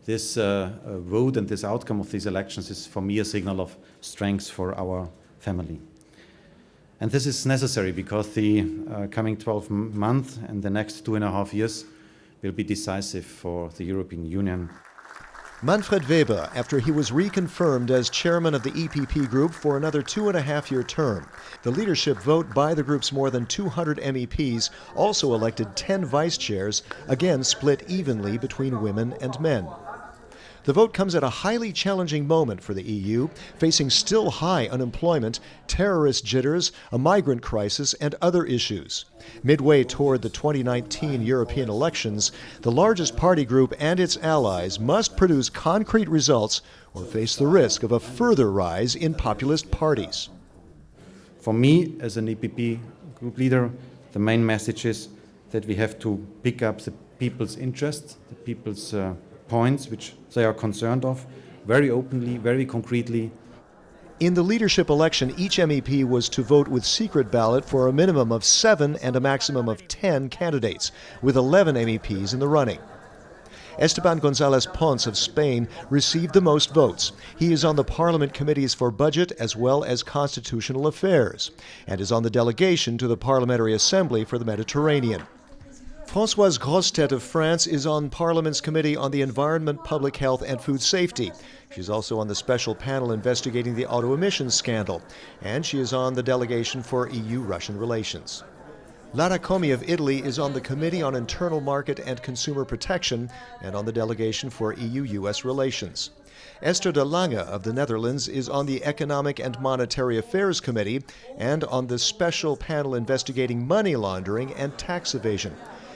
this vote and this outcome of these elections is for me a signal of strength for our family. And this is necessary because the coming 12 months and the next 2.5 years will be decisive for the European Union. Manfred Weber, after he was reconfirmed as chairman of the EPP Group for another 2.5-year term. The leadership vote by the group's more than 200 MEPs also elected 10 vice chairs, again split evenly between women and men. The vote comes at a highly challenging moment for the EU, facing still high unemployment, terrorist jitters, a migrant crisis, and other issues. Midway toward the 2019 European elections, the largest party group and its allies must produce concrete results or face the risk of a further rise in populist parties. For me, as an EPP group leader, the main message is that we have to pick up the people's interests, the people's points which they are concerned of, very openly, very concretely. In the leadership election, each MEP was to vote with secret ballot for a minimum of 7 and a maximum of 10 candidates, with 11 MEPs in the running. Esteban González Pons of Spain received the most votes. He is on the Parliament Committees for Budget as well as Constitutional Affairs, and is on the delegation to the Parliamentary Assembly for the Mediterranean. Françoise Grossetête of France is on Parliament's Committee on the Environment, Public Health and Food Safety. She's also on the special panel investigating the auto emissions scandal, and she is on the delegation for EU-Russian relations. Lara Comi of Italy is on the Committee on Internal Market and Consumer Protection and on the delegation for EU-US relations. Esther de Lange of the Netherlands is on the Economic and Monetary Affairs Committee and on the special panel investigating money laundering and tax evasion.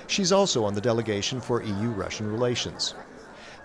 She's also on the delegation for EU-Russian relations.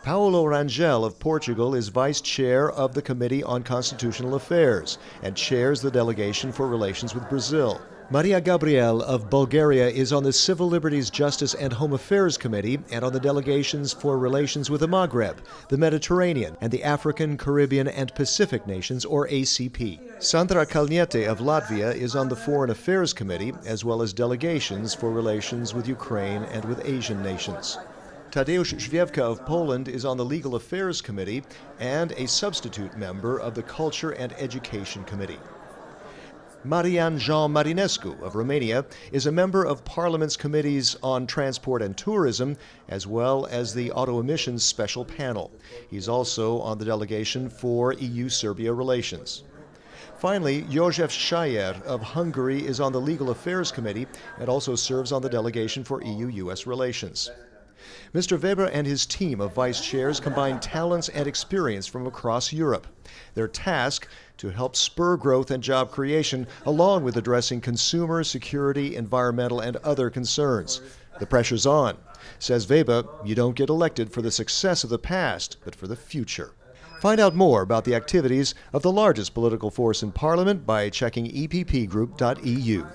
Paulo Rangel of Portugal is vice chair of the Committee on Constitutional Affairs and chairs the delegation for relations with Brazil. Maria Gabriel of Bulgaria is on the Civil Liberties, Justice and Home Affairs Committee and on the delegations for relations with the Maghreb, the Mediterranean, and the African, Caribbean, and Pacific nations, or ACP. Sandra Kalniete of Latvia is on the Foreign Affairs Committee, as well as delegations for relations with Ukraine and with Asian nations. Tadeusz Zwiewka of Poland is on the Legal Affairs Committee and a substitute member of the Culture and Education Committee. Marian Jean Marinescu of Romania is a member of Parliament's Committees on Transport and Tourism, as well as the Auto Emissions Special Panel. He's also on the delegation for EU-Serbia relations. Finally, József Szájer of Hungary is on the Legal Affairs Committee and also serves on the delegation for EU-US relations. Mr. Weber and his team of vice chairs combine talents and experience from across Europe. Their task, to help spur growth and job creation, along with addressing consumer, security, environmental, and other concerns. The pressure's on. Says Weber, you don't get elected for the success of the past, but for the future. Find out more about the activities of the largest political force in Parliament by checking eppgroup.eu.